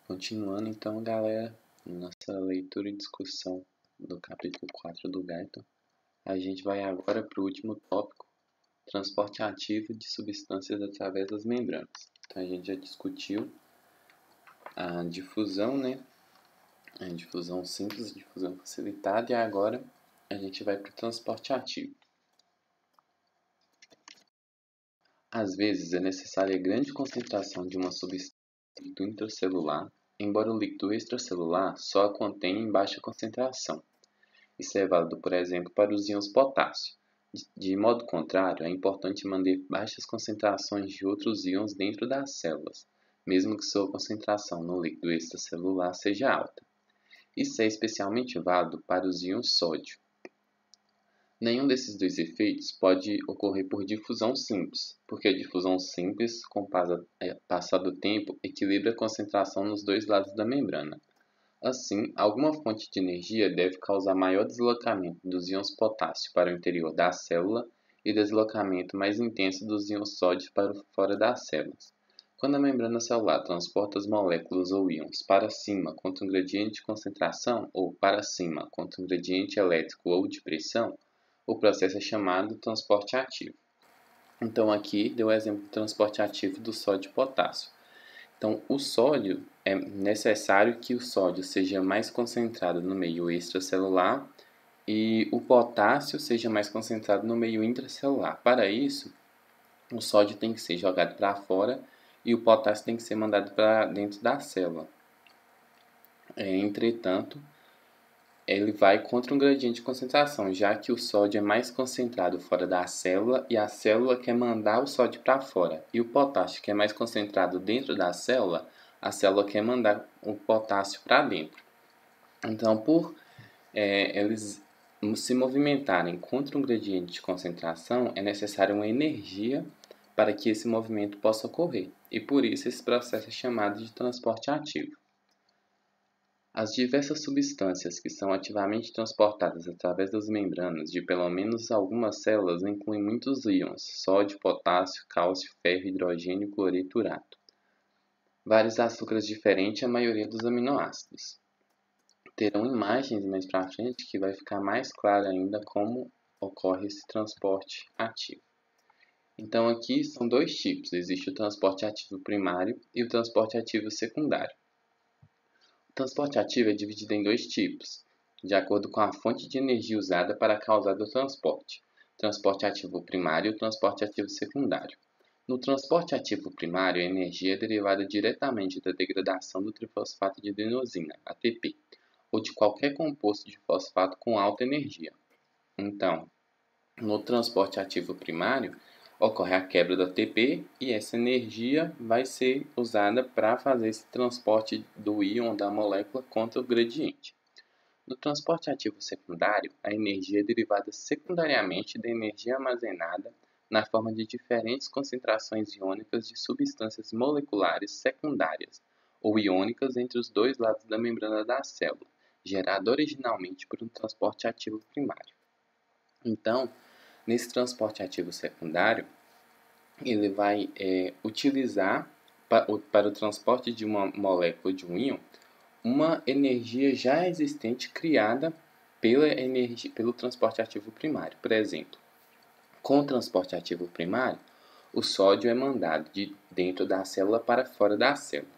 Continuando então, galera, nossa leitura e discussão do capítulo 4 do Guyton, a gente vai agora para o último tópico, transporte ativo de substâncias através das membranas. Então a gente já discutiu a difusão, né? A difusão simples, a difusão facilitada, e agora a gente vai para o transporte ativo. Às vezes é necessária grande concentração de uma substância do intracelular, embora o líquido extracelular só a contenha em baixa concentração. Isso é válido, por exemplo, para os íons potássio. De modo contrário, é importante manter baixas concentrações de outros íons dentro das células, mesmo que sua concentração no líquido extracelular seja alta. Isso é especialmente válido para os íons sódio. Nenhum desses dois efeitos pode ocorrer por difusão simples, porque a difusão simples, com o passar do tempo, equilibra a concentração nos dois lados da membrana. Assim, alguma fonte de energia deve causar maior deslocamento dos íons potássio para o interior da célula e deslocamento mais intenso dos íons sódio para fora das células. Quando a membrana celular transporta as moléculas ou íons para cima contra um gradiente de concentração ou para cima contra um gradiente elétrico ou de pressão, o processo é chamado transporte ativo. Então aqui deu o exemplo do transporte ativo do sódio e potássio. Então o sódio, é necessário que o sódio seja mais concentrado no meio extracelular e o potássio seja mais concentrado no meio intracelular. Para isso, o sódio tem que ser jogado para fora e o potássio tem que ser mandado para dentro da célula. Entretanto, ele vai contra um gradiente de concentração, já que o sódio é mais concentrado fora da célula e a célula quer mandar o sódio para fora. E o potássio, que é mais concentrado dentro da célula, a célula quer mandar o potássio para dentro. Então, por eles se movimentarem contra um gradiente de concentração, é necessária uma energia para que esse movimento possa ocorrer. E por isso esse processo é chamado de transporte ativo. As diversas substâncias que são ativamente transportadas através das membranas de pelo menos algumas células incluem muitos íons: sódio, potássio, cálcio, ferro, hidrogênio, cloreto, urato. Vários açúcares diferentes e a maioria dos aminoácidos. Terão imagens mais para frente que vai ficar mais claro ainda como ocorre esse transporte ativo. Então aqui são dois tipos: existe o transporte ativo primário e o transporte ativo secundário. O transporte ativo é dividido em dois tipos, de acordo com a fonte de energia usada para causar o transporte: transporte ativo primário e o transporte ativo secundário. No transporte ativo primário, a energia é derivada diretamente da degradação do trifosfato de adenosina, ATP, ou de qualquer composto de fosfato com alta energia. Então, no transporte ativo primário, ocorre a quebra do ATP e essa energia vai ser usada para fazer esse transporte do íon da molécula contra o gradiente. No transporte ativo secundário, a energia é derivada secundariamente da energia armazenada na forma de diferentes concentrações iônicas de substâncias moleculares secundárias ou iônicas entre os dois lados da membrana da célula, gerada originalmente por um transporte ativo primário. Então, nesse transporte ativo secundário, ele vai utilizar para o transporte de uma molécula de um íon uma energia já existente criada pelo transporte ativo primário. Por exemplo, com o transporte ativo primário, o sódio é mandado de dentro da célula para fora da célula.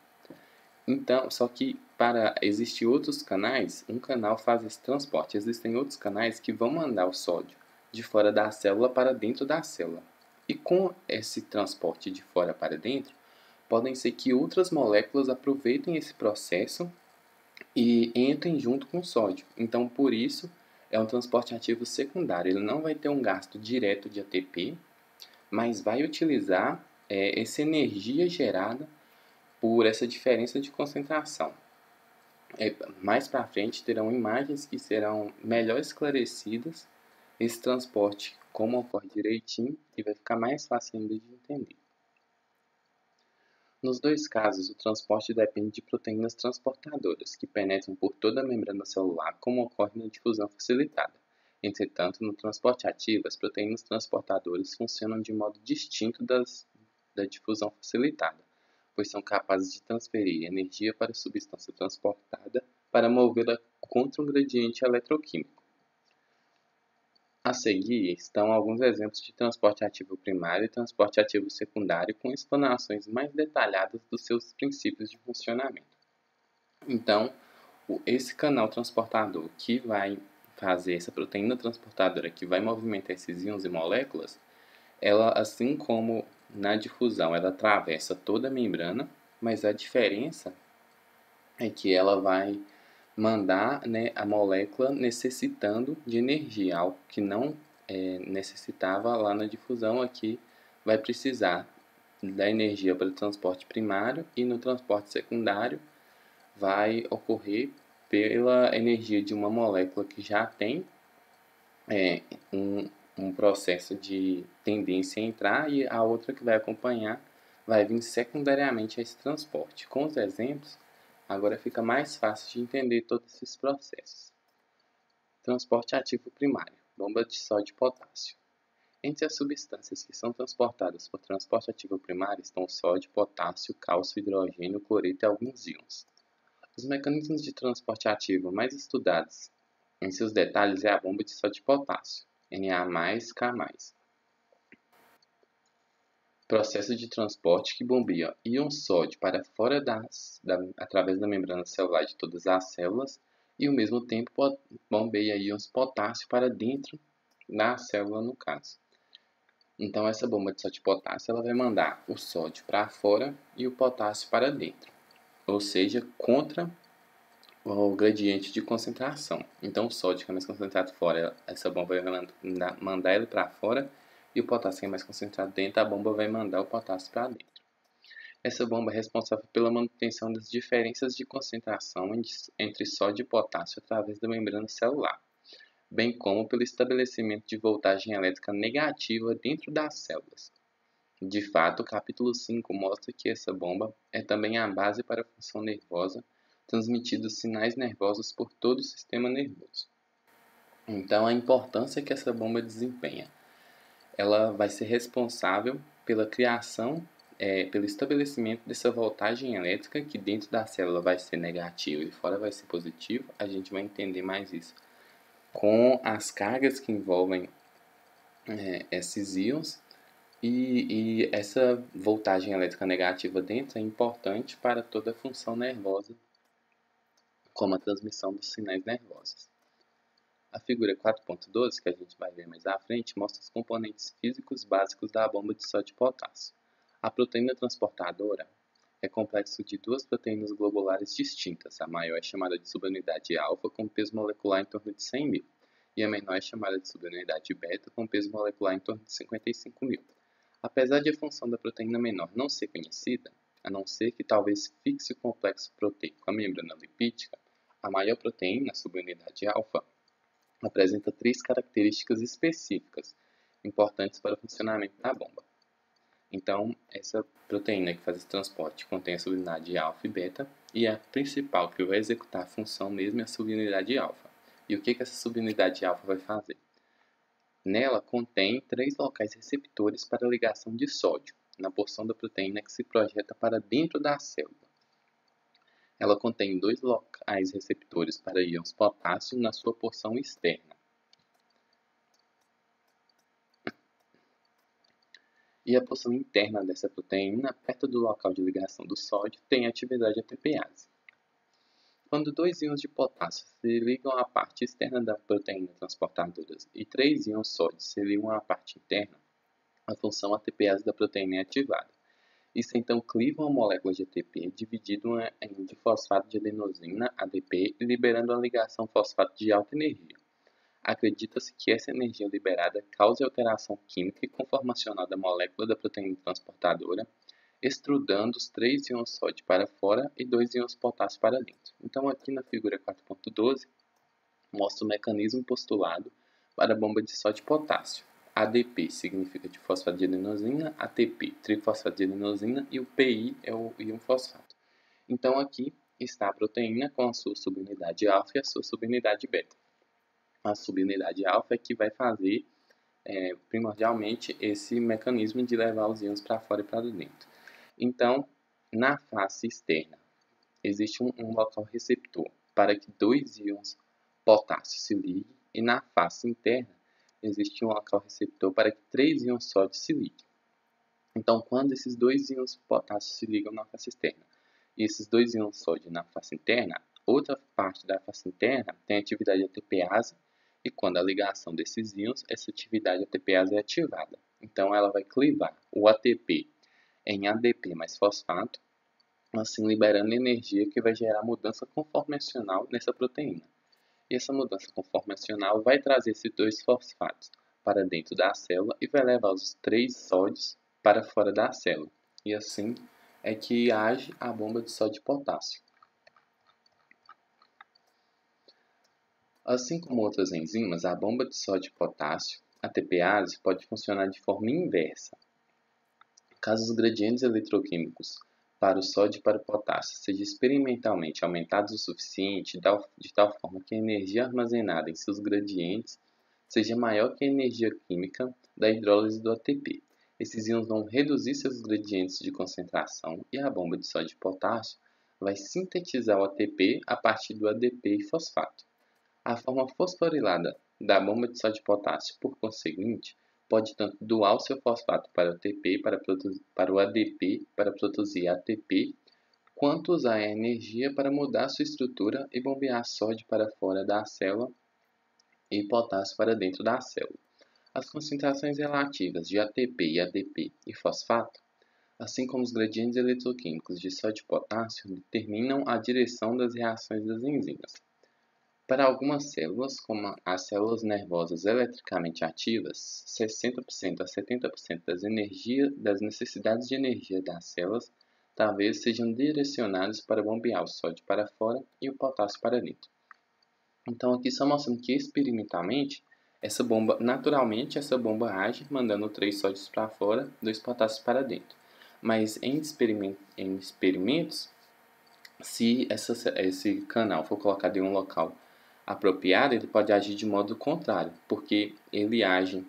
Então, só que para existir outros canais, um canal faz esse transporte. Existem outros canais que vão mandar o sódio de fora da célula para dentro da célula. E com esse transporte de fora para dentro, podem ser que outras moléculas aproveitem esse processo e entrem junto com o sódio. Então, por isso, é um transporte ativo secundário. Ele não vai ter um gasto direto de ATP, mas vai utilizar essa energia gerada por essa diferença de concentração. Mais para frente terão imagens que serão melhor esclarecidas esse transporte, como ocorre direitinho, e vai ficar mais fácil ainda de entender. Nos dois casos, o transporte depende de proteínas transportadoras, que penetram por toda a membrana celular, como ocorre na difusão facilitada. Entretanto, no transporte ativo, as proteínas transportadoras funcionam de modo distinto da difusão facilitada. pois são capazes de transferir energia para a substância transportada para movê-la contra um gradiente eletroquímico. A seguir estão alguns exemplos de transporte ativo primário e transporte ativo secundário com explanações mais detalhadas dos seus princípios de funcionamento. Então, esse canal transportador que vai fazer essa proteína transportadora que vai movimentar esses íons e moléculas, ela, assim como na difusão, ela atravessa toda a membrana, mas a diferença é que ela vai mandar, né, a molécula necessitando de energia, algo que não necessitava lá na difusão. Aqui vai precisar da energia para o transporte primário e no transporte secundário vai ocorrer pela energia de uma molécula que já tem um processo de tendência a entrar, e a outra que vai acompanhar vai vir secundariamente a esse transporte. Com os exemplos, agora fica mais fácil de entender todos esses processos. Transporte ativo primário, bomba de sódio e potássio. Entre as substâncias que são transportadas por transporte ativo primário estão sódio, potássio, cálcio, hidrogênio, cloreto e alguns íons. Os mecanismos de transporte ativo mais estudados em seus detalhes é a bomba de sódio e potássio, Na+K+. Processo de transporte que bombeia íon sódio para fora através da membrana celular de todas as células e, ao mesmo tempo, bombeia íons potássio para dentro da célula, no caso. Então, essa bomba de sódio e potássio ela vai mandar o sódio para fora e o potássio para dentro, ou seja, contra o gradiente de concentração. Então, o sódio que é mais concentrado fora, essa bomba vai mandar ele para fora, e o potássio que é mais concentrado dentro, a bomba vai mandar o potássio para dentro. Essa bomba é responsável pela manutenção das diferenças de concentração entre sódio e potássio através da membrana celular, bem como pelo estabelecimento de voltagem elétrica negativa dentro das células. De fato, o capítulo 5 mostra que essa bomba é também a base para a função nervosa, transmitindo sinais nervosos por todo o sistema nervoso. Então, a importância que essa bomba desempenha. Ela vai ser responsável pela criação, pelo estabelecimento dessa voltagem elétrica, que dentro da célula vai ser negativo e fora vai ser positivo. A gente vai entender mais isso com as cargas que envolvem esses íons. E essa voltagem elétrica negativa dentro é importante para toda a função nervosa, como a transmissão dos sinais nervosos. A figura 4.12, que a gente vai ver mais à frente, mostra os componentes físicos básicos da bomba de sódio e potássio. A proteína transportadora é complexo de duas proteínas globulares distintas. A maior é chamada de subunidade alfa, com peso molecular em torno de 100.000, e a menor é chamada de subunidade beta, com peso molecular em torno de 55.000. Apesar de a função da proteína menor não ser conhecida, a não ser que talvez fixe o complexo proteico à membrana lipídica, a maior proteína, a subunidade alfa, apresenta três características específicas importantes para o funcionamento da bomba. Então, essa proteína que faz esse transporte contém a subunidade alfa e beta, e a principal que vai executar a função mesmo é a subunidade alfa. E o que essa subunidade alfa vai fazer? Nela contém 3 locais receptores para ligação de sódio, na porção da proteína que se projeta para dentro da célula. Ela contém 2 locais receptores para íons potássio na sua porção externa. E a porção interna dessa proteína, perto do local de ligação do sódio, tem atividade ATPase. Quando 2 íons de potássio se ligam à parte externa da proteína transportadora e 3 íons sódio se ligam à parte interna, a função ATPase da proteína é ativada. Isso então cliva uma molécula de ATP dividido em difosfato de adenosina, ADP, liberando a ligação fosfato de alta energia. Acredita-se que essa energia liberada cause alteração química e conformacional da molécula da proteína transportadora, extrudando os 3 íons sódio para fora e 2 íons potássio para dentro. Então, aqui na figura 4.12, mostra o mecanismo postulado para a bomba de sódio e potássio. ADP significa difosfato de adenosina, ATP, trifosfato de adenosina, e o PI é o íon fosfato. Então, aqui está a proteína com a sua subunidade alfa e a sua subunidade beta. A subunidade alfa é que vai fazer primordialmente esse mecanismo de levar os íons para fora e para dentro. Então, na face externa existe um local receptor para que dois íons potássio se liguem, e na face interna existe um local receptor para que três íons sódio se liguem. Então, quando esses dois íons potássio se ligam na face externa e esses dois íons sódio na face interna, outra parte da face interna tem atividade ATPase, e quando a ligação desses íons, essa atividade ATPase é ativada. Então, ela vai clivar o ATP em ADP mais fosfato, assim liberando energia que vai gerar mudança conformacional nessa proteína. E essa mudança conformacional vai trazer esses dois fosfatos para dentro da célula e vai levar os três sódios para fora da célula. E assim é que age a bomba de sódio e potássio. Assim como outras enzimas, a bomba de sódio e potássio, ATPase, pode funcionar de forma inversa. Caso os gradientes eletroquímicos para o sódio e para o potássio sejam experimentalmente aumentados o suficiente, de tal forma que a energia armazenada em seus gradientes seja maior que a energia química da hidrólise do ATP. Esses íons vão reduzir seus gradientes de concentração e a bomba de sódio e potássio vai sintetizar o ATP a partir do ADP e fosfato. A forma fosforilada da bomba de sódio e potássio, por conseguinte, pode tanto doar o seu fosfato para o ATP para o ADP para produzir ATP, quanto usar a energia para mudar sua estrutura e bombear sódio para fora da célula e potássio para dentro da célula. As concentrações relativas de ATP e ADP e fosfato, assim como os gradientes eletroquímicos de sódio e potássio, determinam a direção das reações das enzimas. Para algumas células, como as células nervosas eletricamente ativas, 60% a 70% das necessidades de energia das células talvez sejam direcionadas para bombear o sódio para fora e o potássio para dentro. Então aqui só mostrando que experimentalmente, naturalmente essa bomba age mandando 3 sódios para fora, 2 potássios para dentro. Mas em experimentos, se esse canal for colocado em um local apropriado, ele pode agir de modo contrário, porque ele age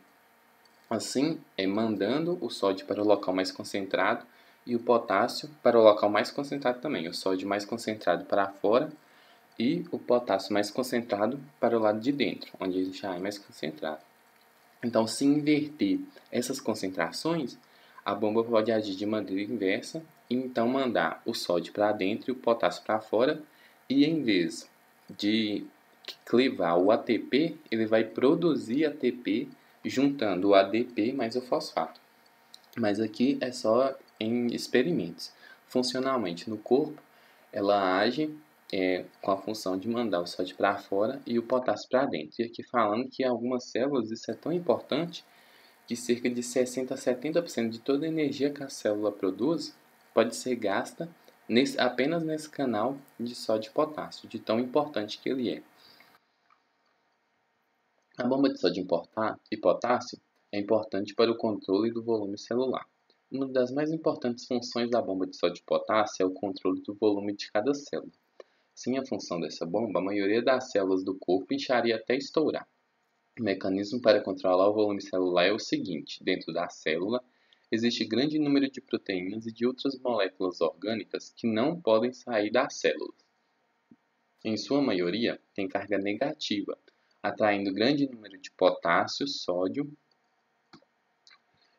assim, mandando o sódio para o local mais concentrado e o potássio para o local mais concentrado também. O sódio mais concentrado para fora e o potássio mais concentrado para o lado de dentro, onde ele já é mais concentrado. Então, se inverter essas concentrações, a bomba pode agir de maneira inversa e então mandar o sódio para dentro e o potássio para fora, e em vez de clivar o ATP, ele vai produzir ATP juntando o ADP mais o fosfato. Mas aqui é só em experimentos. Funcionalmente no corpo, ela age com a função de mandar o sódio para fora e o potássio para dentro. E aqui falando que em algumas células isso é tão importante que cerca de 60 a 70% de toda a energia que a célula produz pode ser gasta apenas nesse canal de sódio e potássio, de tão importante que ele é. A bomba de sódio e potássio é importante para o controle do volume celular. Uma das mais importantes funções da bomba de sódio e potássio é o controle do volume de cada célula. Sem a função dessa bomba, a maioria das células do corpo incharia até estourar. O mecanismo para controlar o volume celular é o seguinte: dentro da célula, existe grande número de proteínas e de outras moléculas orgânicas que não podem sair da célula. Em sua maioria, tem carga negativa, atraindo grande número de potássio, sódio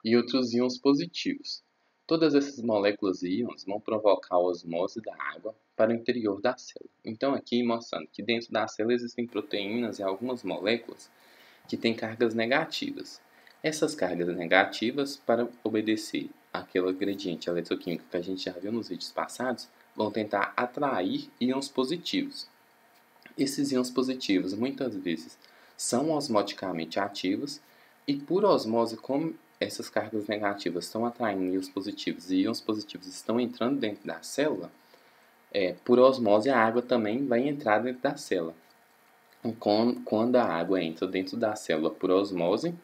e outros íons positivos. Todas essas moléculas e íons vão provocar a osmose da água para o interior da célula. Então aqui mostrando que dentro da célula existem proteínas e algumas moléculas que têm cargas negativas. Essas cargas negativas, para obedecer àquele gradiente eletroquímico que a gente já viu nos vídeos passados, vão tentar atrair íons positivos. Esses íons positivos muitas vezes são osmoticamente ativos e por osmose, como essas cargas negativas estão atraindo íons positivos e íons positivos estão entrando dentro da célula, por osmose a água também vai entrar dentro da célula. Quando a água entra dentro da célula por osmose,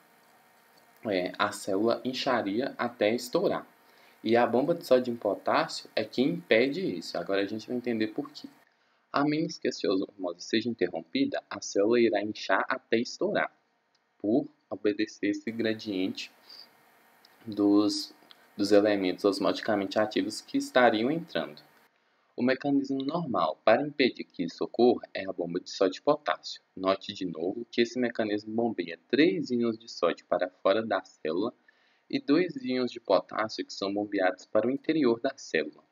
a célula incharia até estourar. E a bomba de sódio e potássio é que impede isso. Agora a gente vai entender por quê. A menos que essa osmose seja interrompida, a célula irá inchar até estourar, por obedecer esse gradiente dos elementos osmoticamente ativos que estariam entrando. O mecanismo normal para impedir que isso ocorra é a bomba de sódio e potássio. Note de novo que esse mecanismo bombeia 3 íons de sódio para fora da célula e 2 íons de potássio que são bombeados para o interior da célula.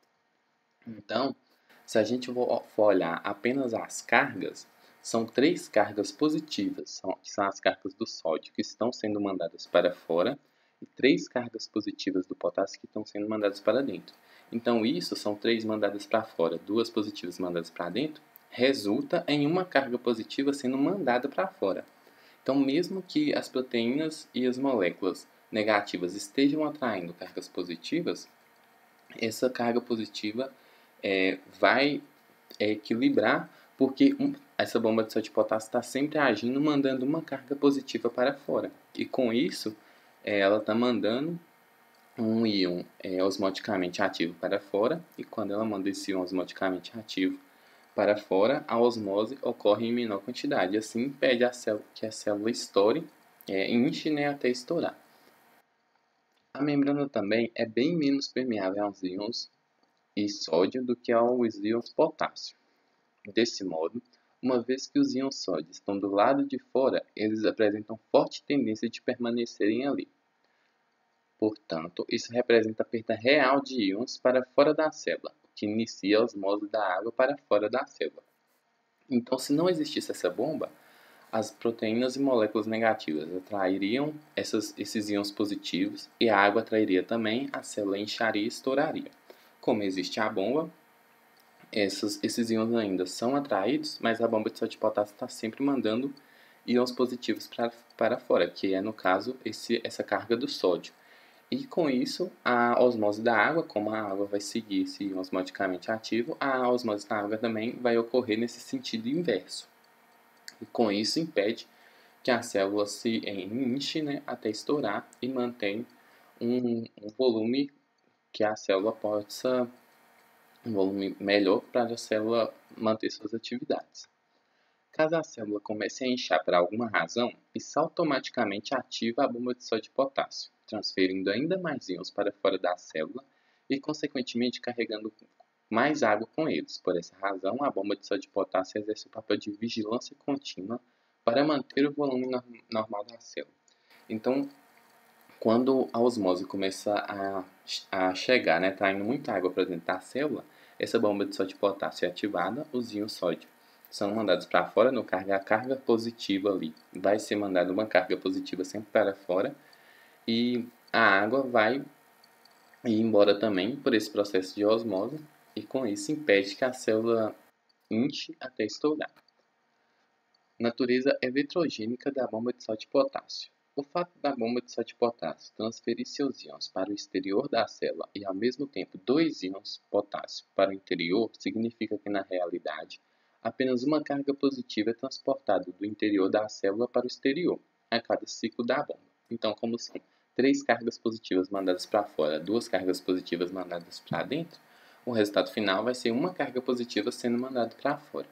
Então, se a gente for olhar apenas as cargas, são 3 cargas positivas, que são as cargas do sódio que estão sendo mandadas para fora, e 3 cargas positivas do potássio que estão sendo mandadas para dentro. Então, isso são 3 mandadas para fora, 2 positivas mandadas para dentro, resulta em uma carga positiva sendo mandada para fora. Então, mesmo que as proteínas e as moléculas negativas estejam atraindo cargas positivas, essa carga positiva vai equilibrar, porque essa bomba de sódio e potássio está sempre agindo, mandando uma carga positiva para fora. E com isso, ela está mandando um íon osmoticamente ativo para fora, e quando ela manda esse íon osmoticamente ativo para fora, a osmose ocorre em menor quantidade, assim impede que a célula estoure, inche, né, até estourar. A membrana também é bem menos permeável aos íons e sódio do que aos íons potássio. Desse modo, uma vez que os íons sódio estão do lado de fora, eles apresentam forte tendência de permanecerem ali. Portanto, isso representa a perda real de íons para fora da célula, o que inicia a osmose da água para fora da célula. Então, se não existisse essa bomba, as proteínas e moléculas negativas atrairiam esses íons positivos e a água atrairia também, a célula incharia e estouraria. Como existe a bomba, esses íons ainda são atraídos, mas a bomba de sódio e potássio está sempre mandando íons positivos para fora, que é, no caso, essa carga do sódio. E com isso, a osmose da água, como a água vai seguir esse íon osmoticamente ativo, a osmose da água também vai ocorrer nesse sentido inverso. E com isso impede que a célula se enche, né, até estourar e mantém um volume que a célula possa, um volume melhor para a célula manter suas atividades. Caso a célula comece a inchar por alguma razão, isso automaticamente ativa a bomba de sódio e potássio, transferindo ainda mais íons para fora da célula e, consequentemente, carregando mais água com eles. Por essa razão, a bomba de sódio e potássio exerce o papel de vigilância contínua para manter o volume normal da célula. Então, quando a osmose começa a chegar, né, tá indo muita água para dentro da célula, essa bomba de sódio e potássio é ativada, os íons sódio são mandados para fora, no a carga positiva ali vai ser mandada uma carga positiva sempre para fora, e a água vai ir embora também por esse processo de osmose, e com isso impede que a célula inche até estourar. Natureza eletrogênica da bomba de sódio e potássio. O fato da bomba de sódio e potássio transferir seus íons para o exterior da célula e, ao mesmo tempo, 2 íons potássio para o interior significa que, na realidade, apenas uma carga positiva é transportada do interior da célula para o exterior, a cada ciclo da bomba. Então, como são 3 cargas positivas mandadas para fora, 2 cargas positivas mandadas para dentro, o resultado final vai ser uma carga positiva sendo mandada para fora.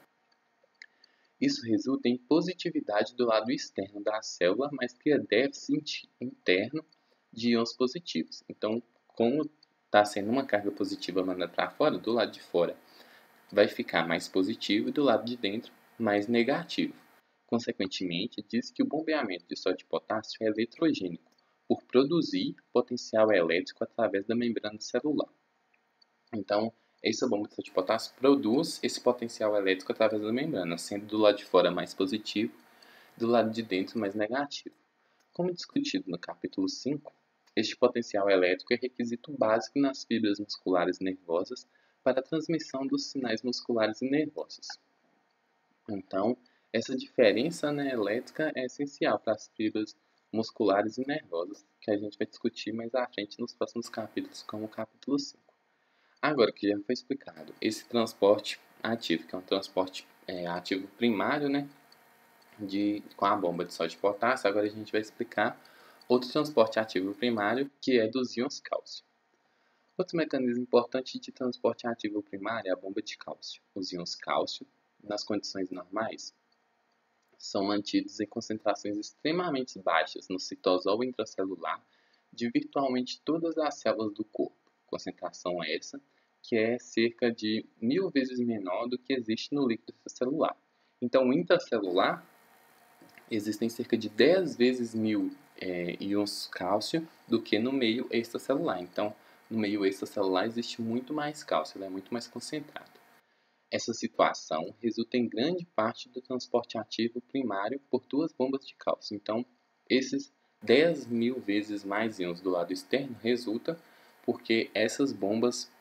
Isso resulta em positividade do lado externo da célula, mas cria déficit interno de íons positivos. Então, como está sendo uma carga positiva mandada para fora, do lado de fora vai ficar mais positivo e do lado de dentro mais negativo. Consequentemente, diz que o bombeamento de sódio e potássio é eletrogênico, por produzir potencial elétrico através da membrana celular. Então, essa bomba de sódio e potássio produz esse potencial elétrico através da membrana, sendo do lado de fora mais positivo, do lado de dentro mais negativo. Como discutido no capítulo 5, este potencial elétrico é requisito básico nas fibras musculares nervosas para a transmissão dos sinais musculares e nervosos. Então, essa diferença, né, elétrica é essencial para as fibras musculares e nervosas, que a gente vai discutir mais à frente nos próximos capítulos, como o capítulo 5. Agora que já foi explicado, esse transporte ativo, que é um transporte ativo primário, né, com a bomba de sódio e potássio, agora a gente vai explicar outro transporte ativo primário, que é dos íons cálcio. Outro mecanismo importante de transporte ativo primário é a bomba de cálcio. Os íons cálcio, nas condições normais, são mantidos em concentrações extremamente baixas no citosol intracelular de virtualmente todas as células do corpo. Concentração essa que é cerca de 1000 vezes menor do que existe no líquido extracelular. Então, intracelular, existem cerca de 10 vezes 1000 íons cálcio do que no meio extracelular. Então, no meio extracelular existe muito mais cálcio, ele é muito mais concentrado. Essa situação resulta em grande parte do transporte ativo primário por duas bombas de cálcio. Então, esses 10.000 vezes mais íons do lado externo resulta porque essas bombas,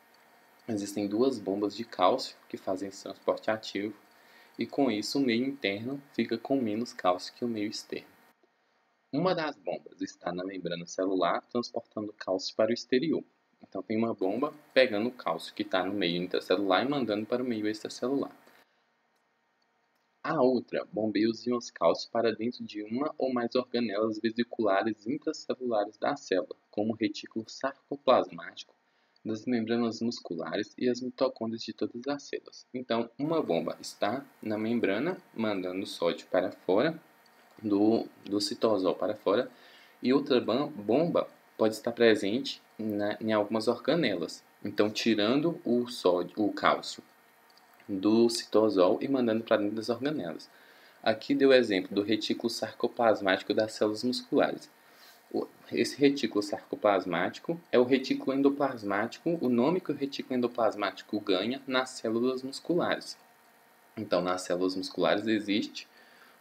existem duas bombas de cálcio que fazem esse transporte ativo e com isso o meio interno fica com menos cálcio que o meio externo. Uma das bombas está na membrana celular transportando cálcio para o exterior. Então tem uma bomba pegando o cálcio que está no meio intracelular e mandando para o meio extracelular. A outra bombeia os íons cálcio para dentro de uma ou mais organelas vesiculares intracelulares da célula, como o retículo sarcoplasmático, das membranas musculares e as mitocôndrias de todas as células. Então, uma bomba está na membrana, mandando sódio para fora, do citosol para fora, e outra bomba pode estar presente em algumas organelas. Então, tirando o cálcio do citosol e mandando para dentro das organelas. Aqui deu o exemplo do retículo sarcoplasmático das células musculares. Esse retículo sarcoplasmático é o retículo endoplasmático, o nome que o retículo endoplasmático ganha nas células musculares. Então, nas células musculares existe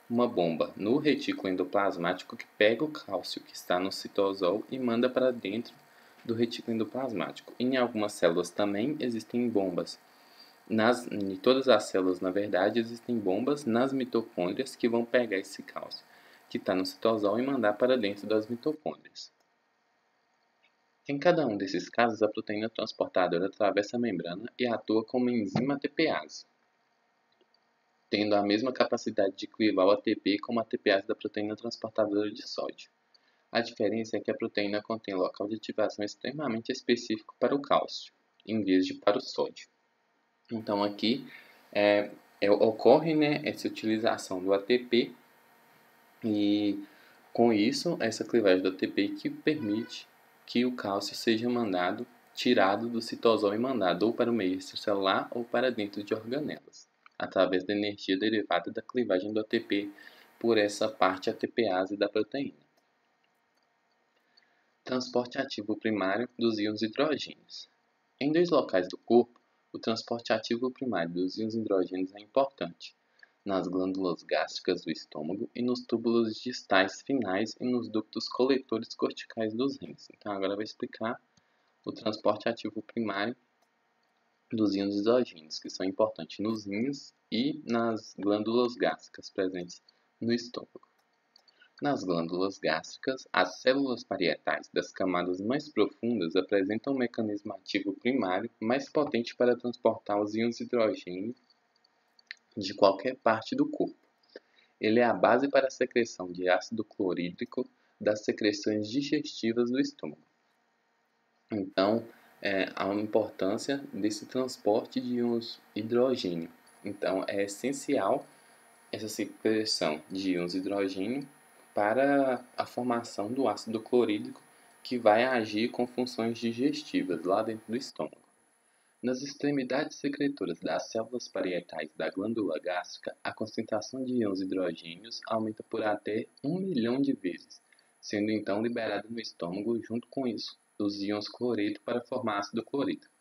uma bomba no retículo endoplasmático que pega o cálcio que está no citosol e manda para dentro do retículo endoplasmático. Em algumas células também existem bombas. Em todas as células, na verdade, existem bombas nas mitocôndrias que vão pegar esse cálcio que está no citosol e mandar para dentro das mitocôndrias. Em cada um desses casos, a proteína transportadora atravessa a membrana e atua como enzima ATPase, tendo a mesma capacidade de clivar o ATP como a ATPase da proteína transportadora de sódio. A diferença é que a proteína contém local de ativação extremamente específico para o cálcio, em vez de para o sódio. Então aqui ocorre essa utilização do ATP e com isso essa clivagem do ATP que permite que o cálcio seja tirado do citosol e mandado ou para o meio extracelular ou para dentro de organelas, através da energia derivada da clivagem do ATP por essa parte ATPase da proteína. Transporte ativo primário dos íons hidrogênios. Em dois locais do corpo, o transporte ativo primário dos íons hidrogênios é importante, nas glândulas gástricas do estômago e nos túbulos distais finais e nos ductos coletores corticais dos rins. Então agora eu vou explicar o transporte ativo primário dos íons hidrogênios, que são importantes nos rins e nas glândulas gástricas presentes no estômago. Nas glândulas gástricas, as células parietais das camadas mais profundas apresentam um mecanismo ativo primário mais potente para transportar os íons hidrogênio de qualquer parte do corpo. Ele é a base para a secreção de ácido clorídrico das secreções digestivas do estômago. Então, há uma importância desse transporte de íons hidrogênio. Então, é essencial essa secreção de íons hidrogênio para a formação do ácido clorídrico que vai agir com funções digestivas lá dentro do estômago. Nas extremidades secretoras das células parietais da glândula gástrica, a concentração de íons hidrogênios aumenta por até 1 milhão de vezes, sendo então liberada no estômago junto com isso os íons cloreto para formar ácido clorídrico.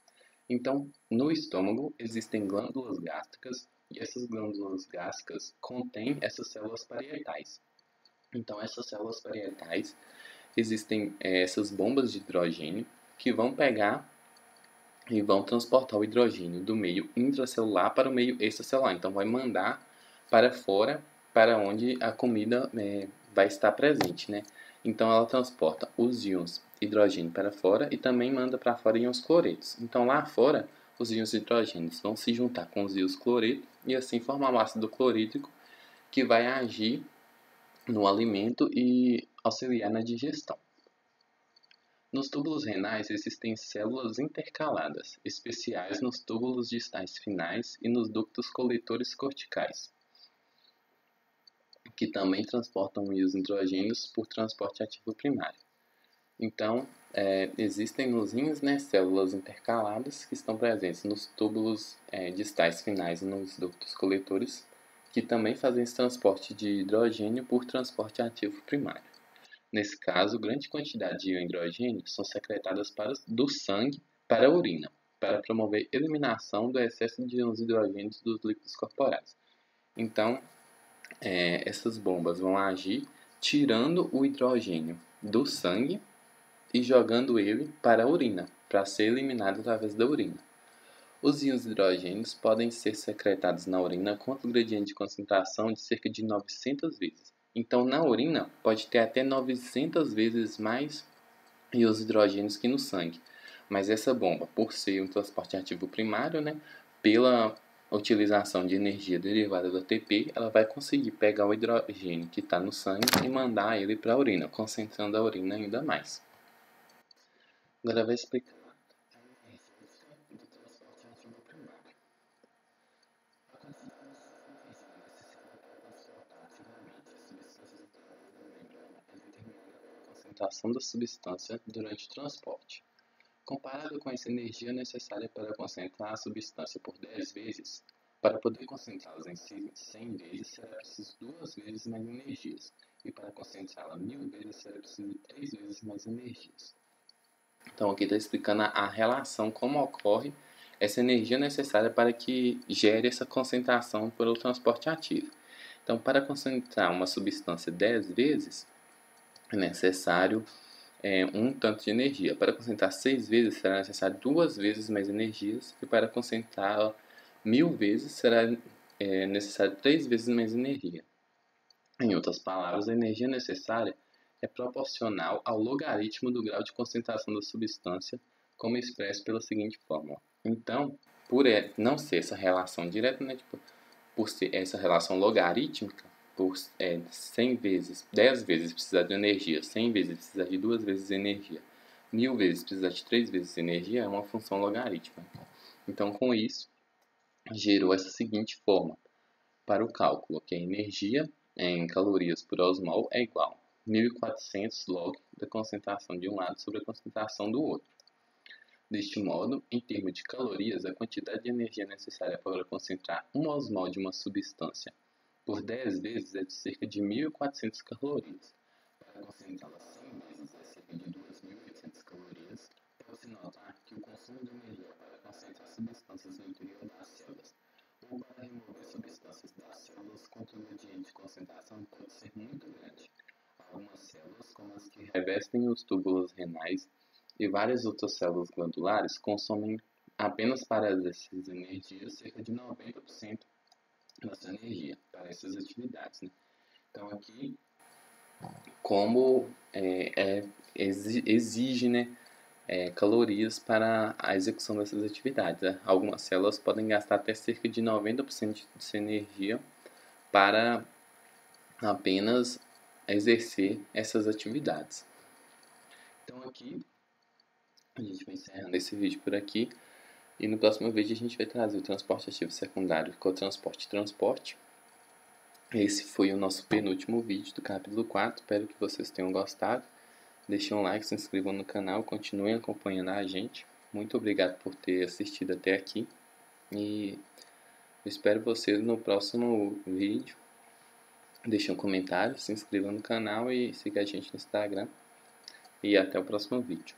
Então, no estômago existem glândulas gástricas e essas glândulas gástricas contêm essas células parietais. Então, essas células parietais existem essas bombas de hidrogênio que vão pegar e vão transportar o hidrogênio do meio intracelular para o meio extracelular. Então, vai mandar para fora, para onde a comida vai estar presente, né? Então, ela transporta os íons hidrogênio para fora e também manda para fora íons cloretos. Então, lá fora, os íons hidrogênios vão se juntar com os íons cloreto e assim formar o ácido clorídrico que vai agir no alimento e auxiliar na digestão. Nos túbulos renais existem células intercaladas, especiais nos túbulos distais finais e nos ductos coletores corticais, que também transportam íons hidrogênios por transporte ativo primário. Então, existem nos rins, né, células intercaladas que estão presentes nos túbulos distais finais nos ductos coletores, que também fazem esse transporte de hidrogênio por transporte ativo primário. Nesse caso, grande quantidade de hidrogênio são secretadas do sangue para a urina, para promover a eliminação do excesso de íons hidrogênios dos líquidos corporais. Então, essas bombas vão agir tirando o hidrogênio do sangue e jogando ele para a urina, para ser eliminado através da urina. Os íons hidrogênios podem ser secretados na urina com um gradiente de concentração de cerca de 900 vezes. Então, na urina, pode ter até 900 vezes mais íons hidrogênios que no sangue. Mas essa bomba, por ser um transporte ativo primário, né, pela utilização de energia derivada do ATP, ela vai conseguir pegar o hidrogênio que está no sangue e mandar ele para a urina, concentrando a urina ainda mais. Agora vai explicar a energética do transporte ativo primário. A quantidade necessária para transportar ativamente as substâncias através da membrana é determinada pela concentração da substância durante o transporte. Comparado com essa energia necessária para concentrar a substância por 10 vezes, para poder concentrá-las em 100 vezes será preciso 2 vezes mais energias, e para concentrá-la 1000 vezes será preciso 3 vezes mais energias. Então aqui está explicando a relação, como ocorre essa energia necessária para que gere essa concentração pelo transporte ativo. Então, para concentrar uma substância 10 vezes, é necessário um tanto de energia. Para concentrar 6 vezes, será necessário 2 vezes mais energias, e para concentrar 1000 vezes, será necessário 3 vezes mais energia. Em outras palavras, a energia necessária é proporcional ao logaritmo do grau de concentração da substância, como expresso pela seguinte fórmula. Então, por não ser essa relação direta, né, por ser essa relação logarítmica, por 100 vezes, 10 vezes precisar de energia, 100 vezes precisar de 2 vezes energia, 1000 vezes precisar de 3 vezes energia, é uma função logarítmica. Então, com isso, gerou essa seguinte forma para o cálculo, que a energia em calorias por osmol é igual a 1400 log da concentração de um lado sobre a concentração do outro. Deste modo, em termos de calorias, a quantidade de energia necessária para concentrar 1 osmol de uma substância por 10 vezes é de cerca de 1400 calorias. Para concentrá-la 100 vezes é cerca de 2800 calorias. Pode-se notar que o consumo de energia para concentrar substâncias no interior das células ou para remover substâncias das células contra o gradiente de concentração pode ser muito grande. Algumas células, como as que revestem os túbulos renais e várias outras células glandulares, consomem apenas para essas energias cerca de 90% da sua energia para essas atividades. Né? Então aqui, como exige, né, calorias para a execução dessas atividades. Né? Algumas células podem gastar até cerca de 90% de sua energia para apenas exercer essas atividades. Então aqui a gente vai encerrando esse vídeo por aqui, e no próximo vídeo a gente vai trazer o transporte ativo secundário, cotransporte e transporte. Esse foi o nosso penúltimo vídeo do capítulo 4, espero que vocês tenham gostado. Deixem um like, se inscrevam no canal, continuem acompanhando a gente. Muito obrigado por ter assistido até aqui, e espero vocês no próximo vídeo. Deixem um comentário, se inscrevam no canal e siga a gente no Instagram. E até o próximo vídeo.